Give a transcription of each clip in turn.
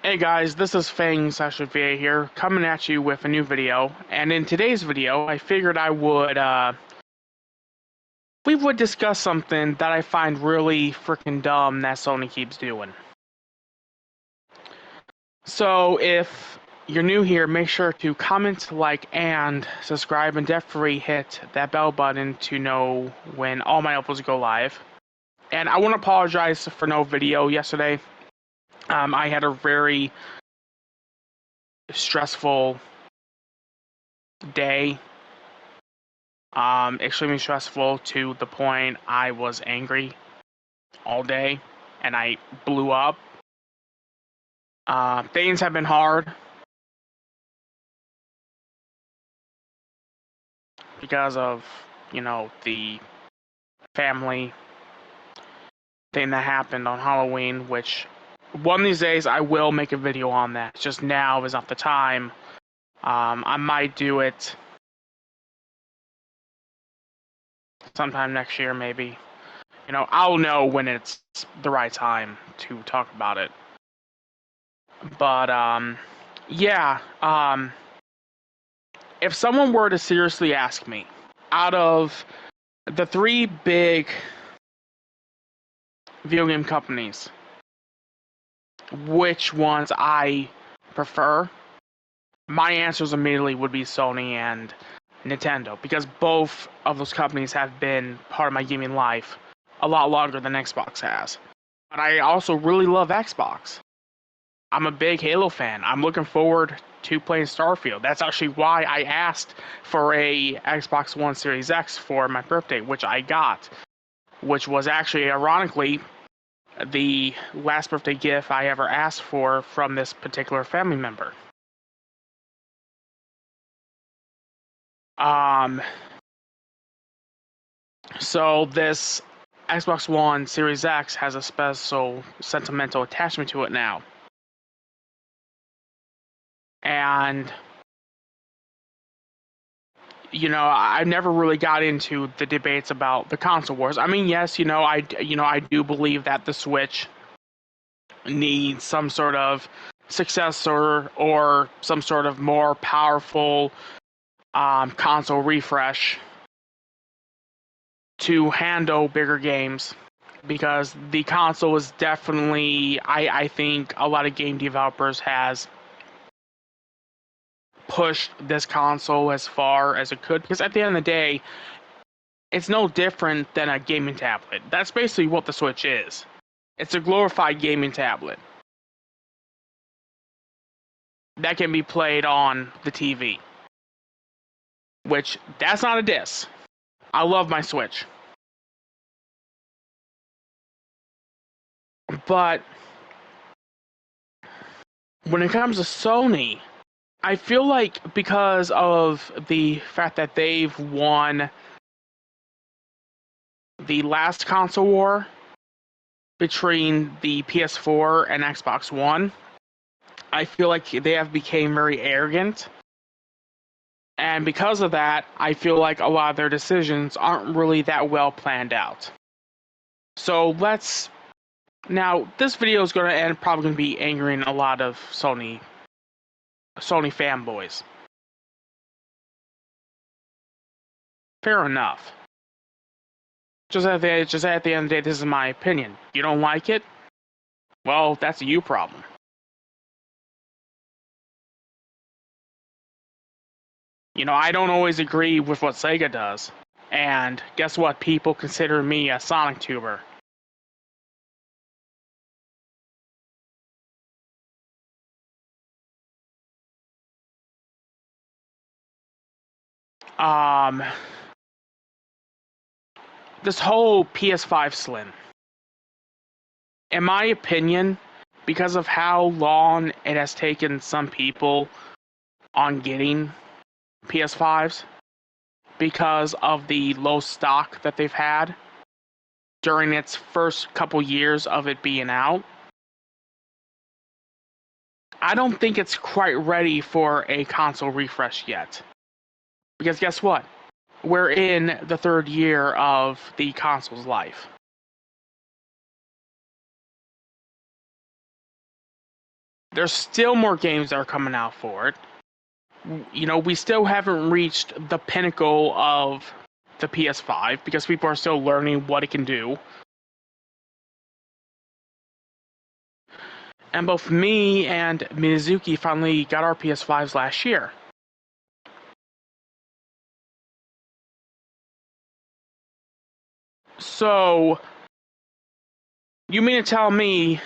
Hey guys, this is Fang/VA here, coming at you with a new video. And in today's video, I figured we would discuss something that I find really freaking dumb that Sony keeps doing. So if you're new here, make sure to comment, like, and subscribe, and definitely hit that bell button to know when all my uploads go live. And I want to apologize for no video yesterday. I had a very stressful day. Extremely stressful to the point I was angry all day and I blew up. Things have been hard because of, the family thing that happened on Halloween, which one of these days I will make a video on that. It's just now is not the time. I might do it sometime next year, maybe. I'll know when it's the right time to talk about it. But, yeah, if someone were to seriously ask me, out of the three big video game companies, which ones I prefer, my answers immediately would be Sony and Nintendo, because both of those companies have been part of my gaming life a lot longer than Xbox has. But I also really love Xbox. I'm a big Halo fan. I'm looking forward to playing Starfield. That's actually why I asked for a Xbox One Series X for my birthday, which I got, which was actually, ironically, the last birthday gift I ever asked for from this particular family member. So this Xbox One Series X has a special sentimental attachment to it now. And I never really got into the debates about the console wars. I mean, yes, I do believe that the Switch needs some sort of successor or some sort of more powerful console refresh to handle bigger games, because the console is definitely, I think a lot of game developers has pushed this console as far as it could, because at the end of the day, it's no different than a gaming tablet. That's basically what the Switch is. It's a glorified gaming tablet that can be played on the TV, which that's not a diss. I love my Switch. But when it comes to Sony, I feel like because of the fact that they've won the last console war between the PS4 and Xbox One, I feel like they have become very arrogant. And because of that, I feel like a lot of their decisions aren't really that well planned out. So now this video is going to end probably going to be angering a lot of Sony fanboys. Fair enough. Just at the end of the day, this is my opinion. You don't like it? Well, that's a you problem. I don't always agree with what Sega does. And guess what? People consider me a Sonic tuber. This whole PS5 Slim, in my opinion, because of how long it has taken some people on getting PS5s, because of the low stock that they've had during its first couple years of it being out, I don't think it's quite ready for a console refresh yet. Because guess what? We're in the third year of the console's life. there's still more games that are coming out for it. You know, we still haven't reached the pinnacle of the PS5 because people are still learning what it can do. And both me and Mizuki finally got our PS5s last year. So, you mean to tell me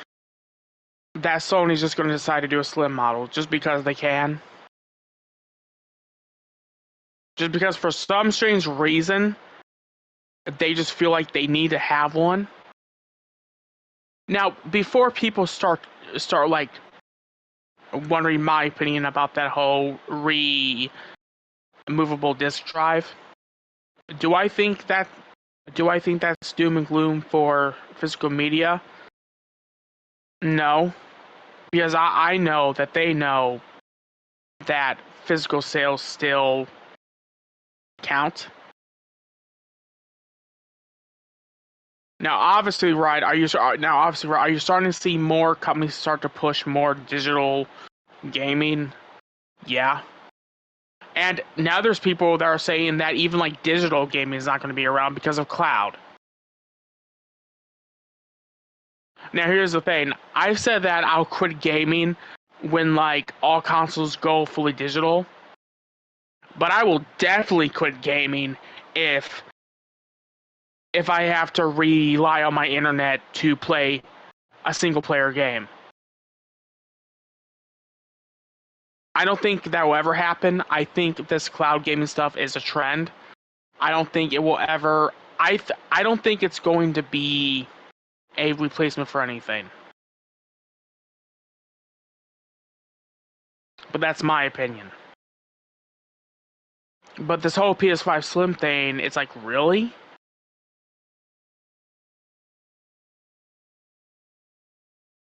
that Sony's just going to decide to do a slim model just because they can? Just because for some strange reason, they just feel like they need to have one? Now, before people start like wondering my opinion about that whole removable disk drive, do I think that's doom and gloom for physical media? No, because I know that they know that physical sales still count. Now, obviously, right? Are you starting to see more companies start to push more digital gaming? Yeah. And now there's people that are saying that even like digital gaming is not going to be around because of cloud. Now here's the thing. I've said that I'll quit gaming when like all consoles go fully digital. But I will definitely quit gaming if I have to rely on my internet to play a single player game. I don't think that will ever happen. I think this cloud gaming stuff is a trend. I don't think it will ever. I don't think it's going to be a replacement for anything. But that's my opinion. But this whole PS5 Slim thing, it's like, really?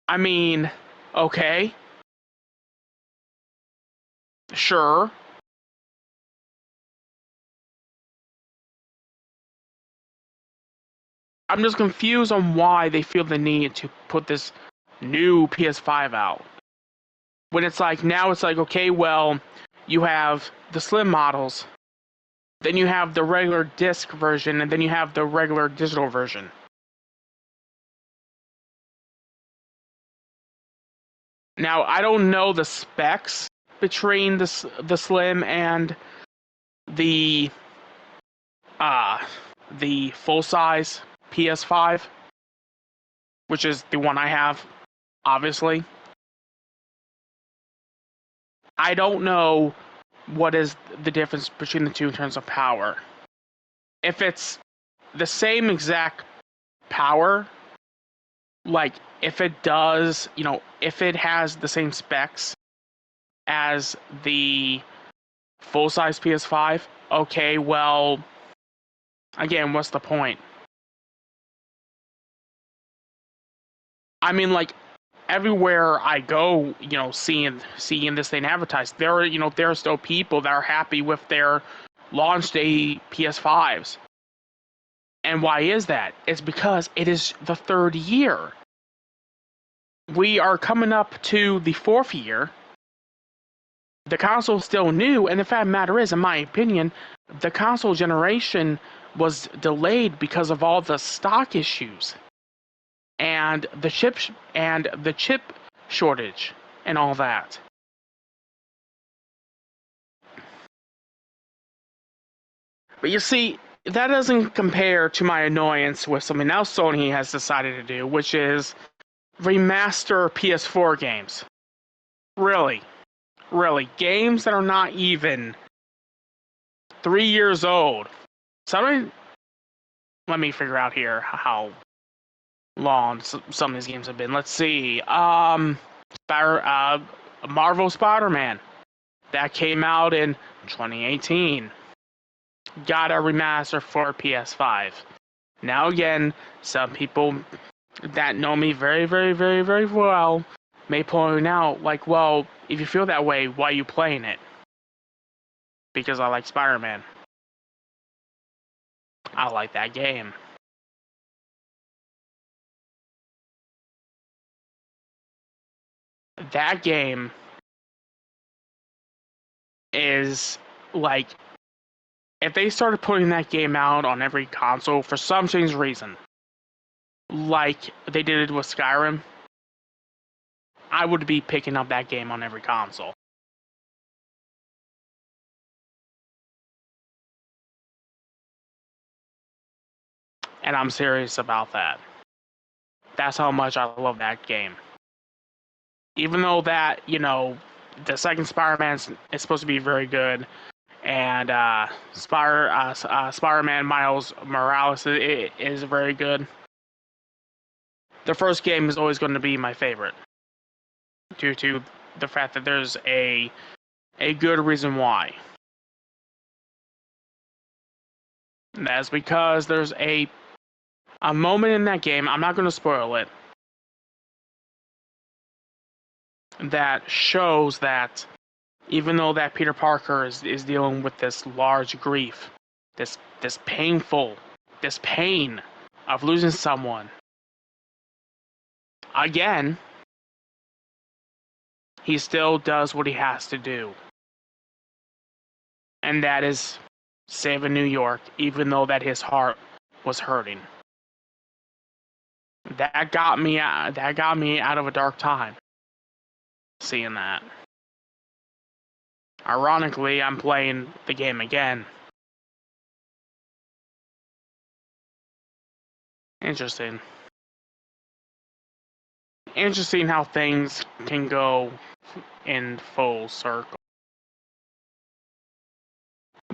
I mean, okay, sure. I'm just confused on why they feel the need to put this new PS5 out. When it's like, now it's like, okay, well, you have the slim models, then you have the regular disc version, and then you have the regular digital version. Now, I don't know the specs between the slim and the uh the full size PS5, which is the one I have, obviously. I don't know what is the difference between the two in terms of power. If it's the same exact power, like if it does, if it has the same specs as the full size PS5, okay, well, again, what's the point? I mean, like, everywhere I go, seeing this thing advertised, there are still people that are happy with their launch day PS5s. And why is that? It's because it is the third year. We are coming up to the fourth year. The console is still new, and the fact of the matter is, in my opinion, the console generation was delayed because of all the stock issues and the chip shortage and all that. But you see, that doesn't compare to my annoyance with something else Sony has decided to do, which is remaster PS4 games. Really, games that are not even 3 years old. Somebody, let me figure out here how long some of these games have been. Let's see. Marvel Spider-Man that came out in 2018 got a remaster for PS5. Now again, some people that know me very, very, very, very well may point out, like, well, if you feel that way, why are you playing it? Because I like Spider-Man. I like that game. that game is like, if they started putting that game out on every console for some strange reason, like they did it with Skyrim, I would be picking up that game on every console. And I'm serious about that. That's how much I love that game. Even though that, the second Spider-Man is supposed to be very good, and Spider-Man Miles Morales is very good. The first game is always going to be my favorite, due to the fact that there's a good reason why. That's because there's a moment in that game, I'm not going to spoil it, that shows that even though that Peter Parker is dealing with this large grief, this pain of losing someone, again, he still does what he has to do. And that is saving New York, even though that his heart was hurting. That got me out of a dark time, seeing that. Ironically, I'm playing the game again. Interesting. Interesting how things can go in full circle.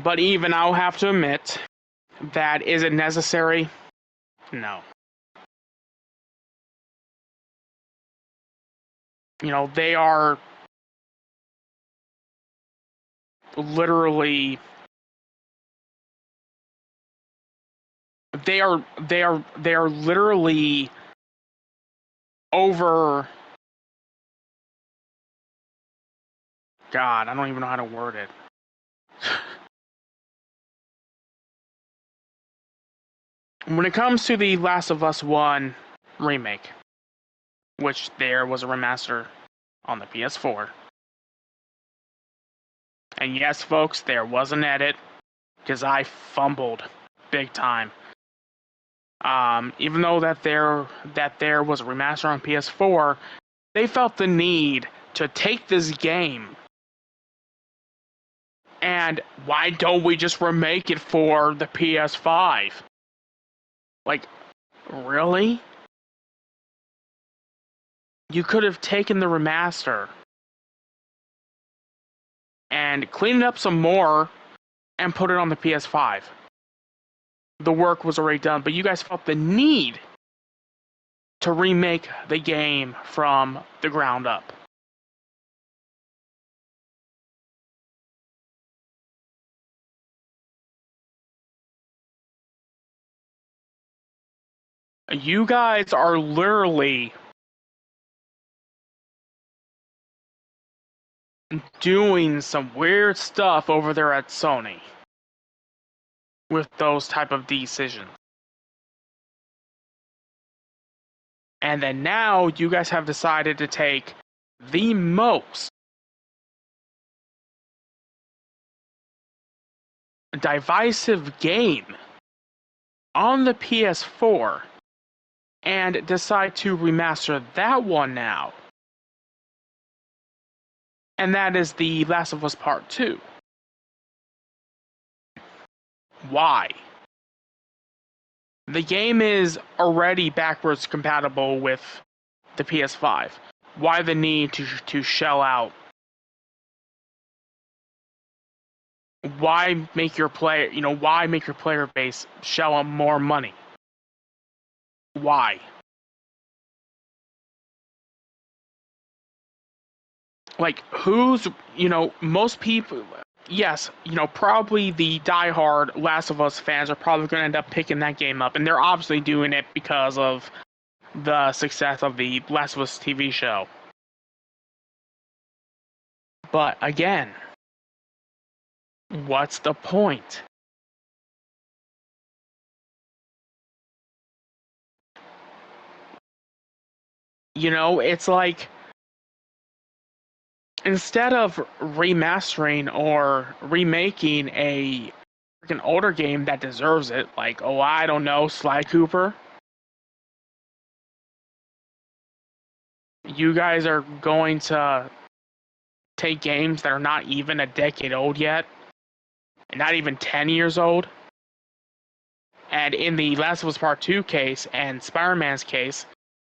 But even I'll have to admit that, is it necessary? No. They are literally literally over, God, I don't even know how to word it. When it comes to the Last of Us 1 remake, which there was a remaster on the PS4. And yes, folks, there was an edit, because I fumbled big time. Even though that there was a remaster on PS4, they felt the need to take this game and why don't we just remake it for the PS5? Like, really? You could have taken the remaster and cleaned it up some more and put it on the PS5. The work was already done, but you guys felt the need to remake the game from the ground up. You guys are literally doing some weird stuff over there at Sony with those type of decisions. And then now you guys have decided to take the most divisive game on the PS4 and decide to remaster that one now. And that is The Last of Us Part 2. Why? The game is already backwards compatible with the PS5. Why the need to shell out? Why make your player base shell out more money? Why? Like, most people, yes, probably the diehard Last of Us fans are probably going to end up picking that game up, and they're obviously doing it because of the success of the Last of Us TV show. But again, what's the point? It's like, instead of remastering or remaking a freaking older game that deserves it, like, oh, I don't know, Sly Cooper, you guys are going to take games that are not even a decade old yet, and not even 10 years old. And in the Last of Us Part 2 case and Spider-Man's case,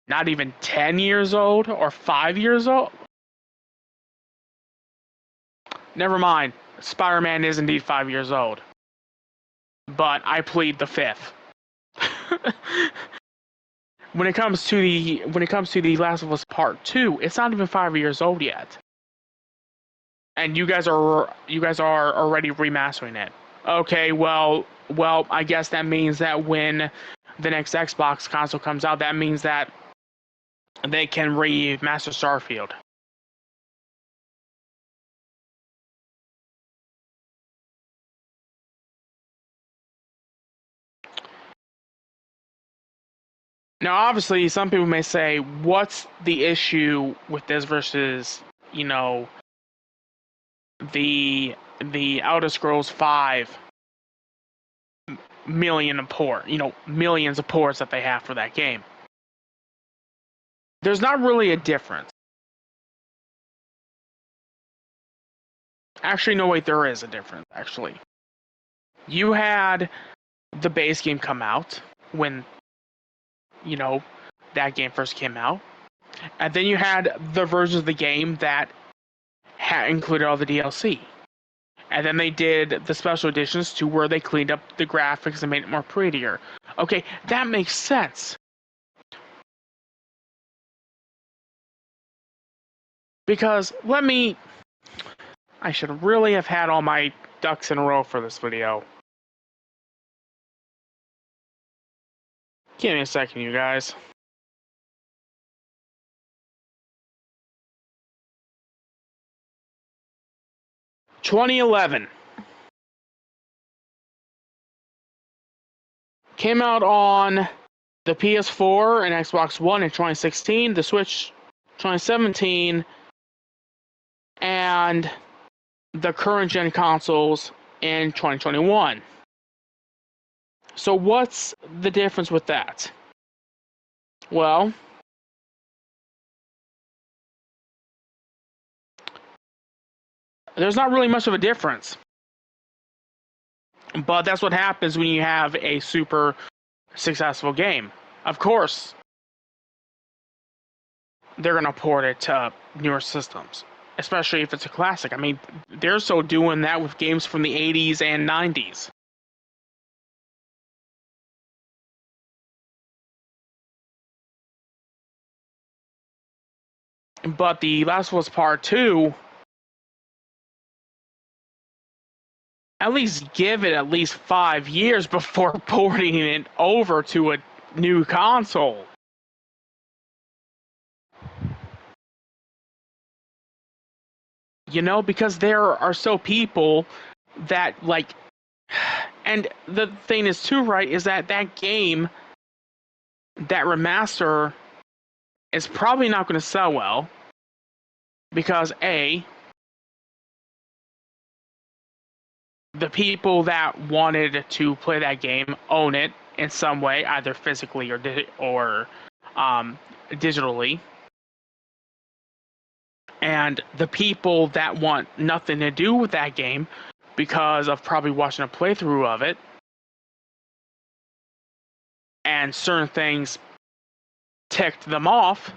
not even 10 years old or 5 years old. Never mind, Spider-Man is indeed 5 years old. But I plead the fifth. When it comes to the Last of Us Part 2, it's not even 5 years old yet. And you guys are already remastering it. Okay, well, I guess that means that when the next Xbox console comes out, that means that they can remaster Starfield. Now, obviously, some people may say, what's the issue with this versus, you know, the Elder Scrolls 5 million of millions of ports that they have for that game? There's not really a difference. Actually, no, wait, there is a difference, actually. You had the base game come out when, that game first came out. And then you had the versions of the game that had included all the DLC. And then they did the special editions to where they cleaned up the graphics and made it more prettier. Okay, that makes sense. Because I should really have had all my ducks in a row for this video. Give me a second, you guys. "2011 came out on the PS4 and Xbox One in 2016, the Switch 2017, and the current gen consoles in 2021. So what's the difference with that? Well, there's not really much of a difference. But that's what happens when you have a super successful game. Of course, they're going to port it to newer systems, especially if it's a classic. I mean, they're so doing that with games from the 80s and 90s. But the Last of Us Part 2, at least give it at least 5 years before porting it over to a new console. Because there are so people that and the thing is too, right, is that game, that remaster, is probably not going to sell well because A, the people that wanted to play that game own it in some way, either physically or digitally. And the people that want nothing to do with that game because of probably watching a playthrough of it and certain things ticked them off,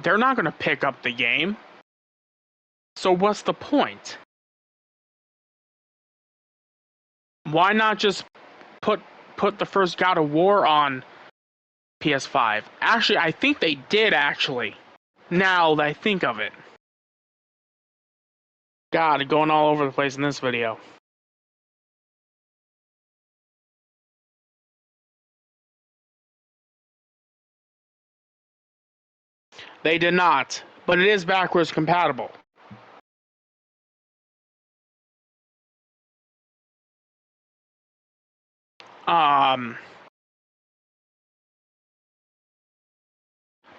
they're not going to pick up the game. So what's the point? Why not just put the first God of War on PS5? Actually, I think they did, now that I think of it. God, going all over the place in this video. They did not, but it is backwards compatible. But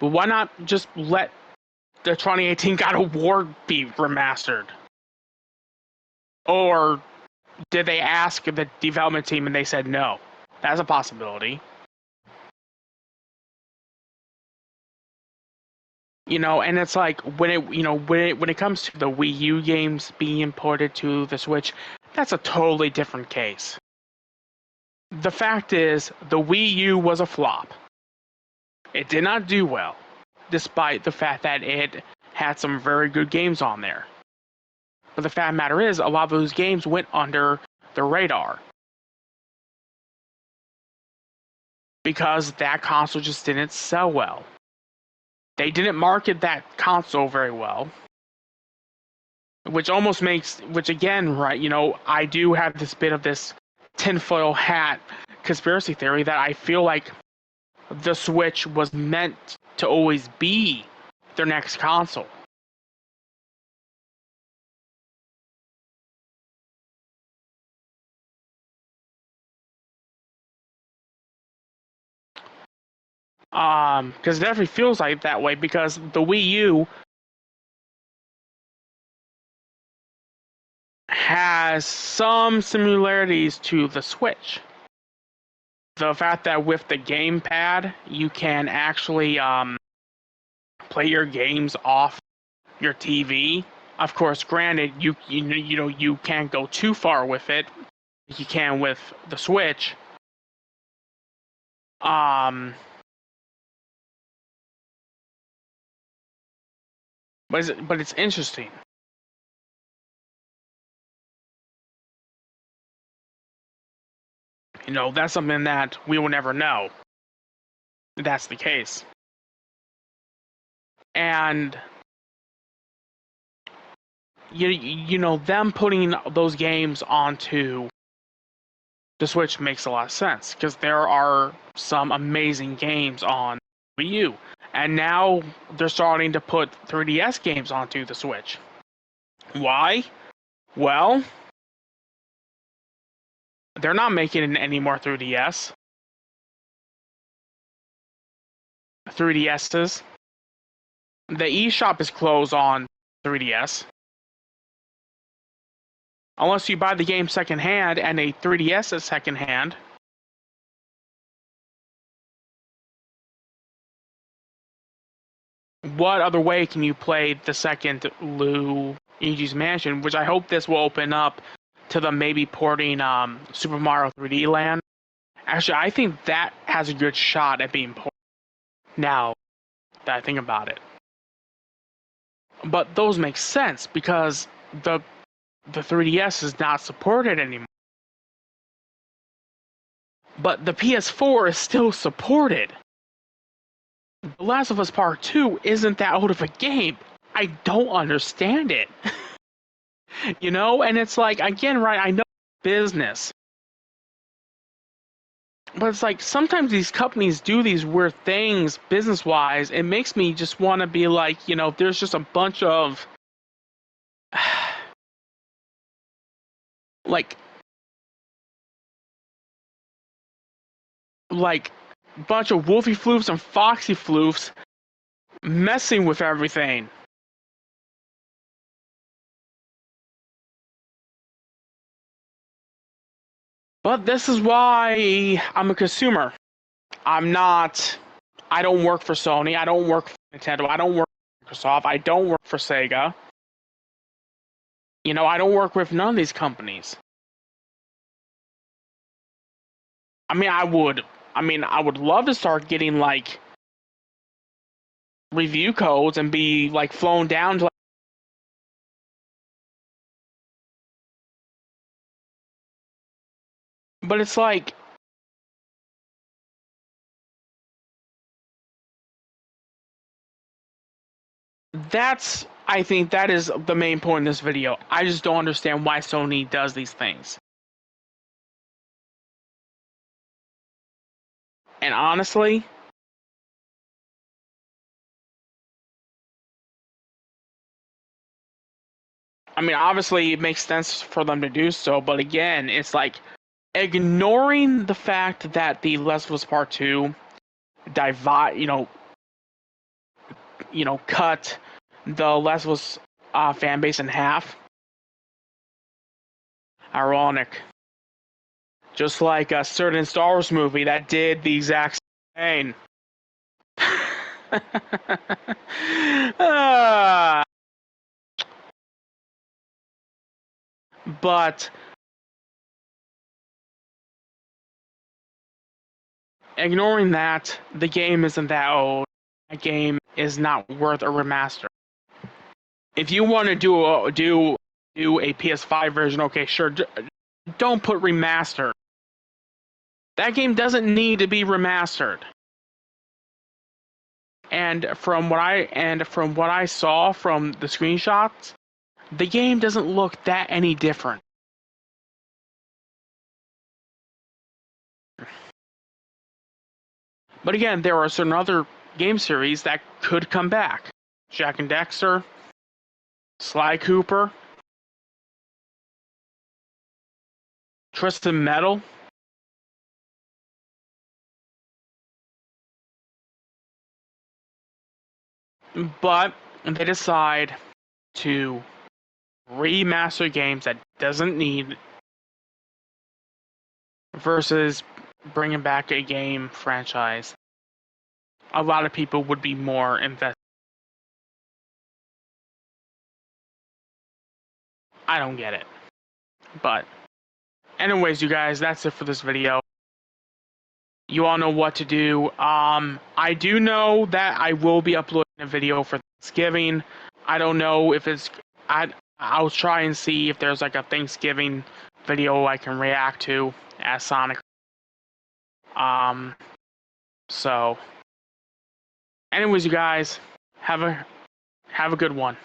why not just let the 2018 God of War be remastered? Or did they ask the development team and they said no? That's a possibility. And it's like when it comes to the Wii U games being imported to the Switch, that's a totally different case. The fact is, the Wii U was a flop. It did not do well, despite the fact that it had some very good games on there. But the fact of the matter is, a lot of those games went under the radar. Because that console just didn't sell well. They didn't market that console very well. Which again, right, I do have this bit of this tinfoil hat conspiracy theory that I feel like the Switch was meant to always be their next console. Because it definitely feels like that way, because the Wii U has some similarities to the Switch. The fact that with the gamepad, you can actually play your games off your TV. Of course, granted, you can't go too far with it. You can with the Switch. But it's interesting. That's something that we will never know. That's the case. And them putting those games onto the Switch makes a lot of sense, because there are some amazing games on Wii U. And now they're starting to put 3DS games onto the Switch. Why? Well, they're not making any more 3DSs. The eShop is closed on 3DS. Unless you buy the game secondhand and a 3DS is secondhand. What other way can you play the second Luigi's Mansion, which I hope this will open up to them maybe porting Super Mario 3D Land. Actually, I think that has a good shot at being ported, now that I think about it. But those make sense, because the 3DS is not supported anymore. But the PS4 is still supported. The Last of Us Part 2 isn't that old of a game. I don't understand it. And it's like, again, right, I know business. But it's like, sometimes these companies do these weird things business-wise. It makes me just want to be like, there's just a bunch of like bunch of wolfy floofs and foxy floofs messing with everything. But this is why I'm a consumer. I don't work for Sony, I don't work for Nintendo, I don't work for Microsoft, I don't work for Sega. I don't work with none of these companies. I would love to start getting review codes and be flown down to but it's I think that is the main point in this video. I just don't understand why Sony does these things. And honestly, obviously it makes sense for them to do so, but again, it's ignoring the fact that the Last of Us Part 2 cut the Last of Us fan base in half. Ironic. Just like a certain Star Wars movie that did the exact same thing. But ignoring that, the game isn't that old. That game is not worth a remaster. If you want to do a PS5 version, okay, sure. Don't put remaster. That game doesn't need to be remastered. And from what I saw from the screenshots, the game doesn't look that any different. But again, there are certain other game series that could come back. Jak and Daxter, Sly Cooper, Twisted Metal. But they decide to remaster games that doesn't need versus bringing back a game franchise. A lot of people would be more invested. I don't get it. But anyways, you guys, that's it for this video. You all know what to do. I do know that I will be uploading a video for Thanksgiving. I don't know if it's... I'll try and see if there's like a Thanksgiving video I can react to as Sonic. So anyways, you guys, have a good one.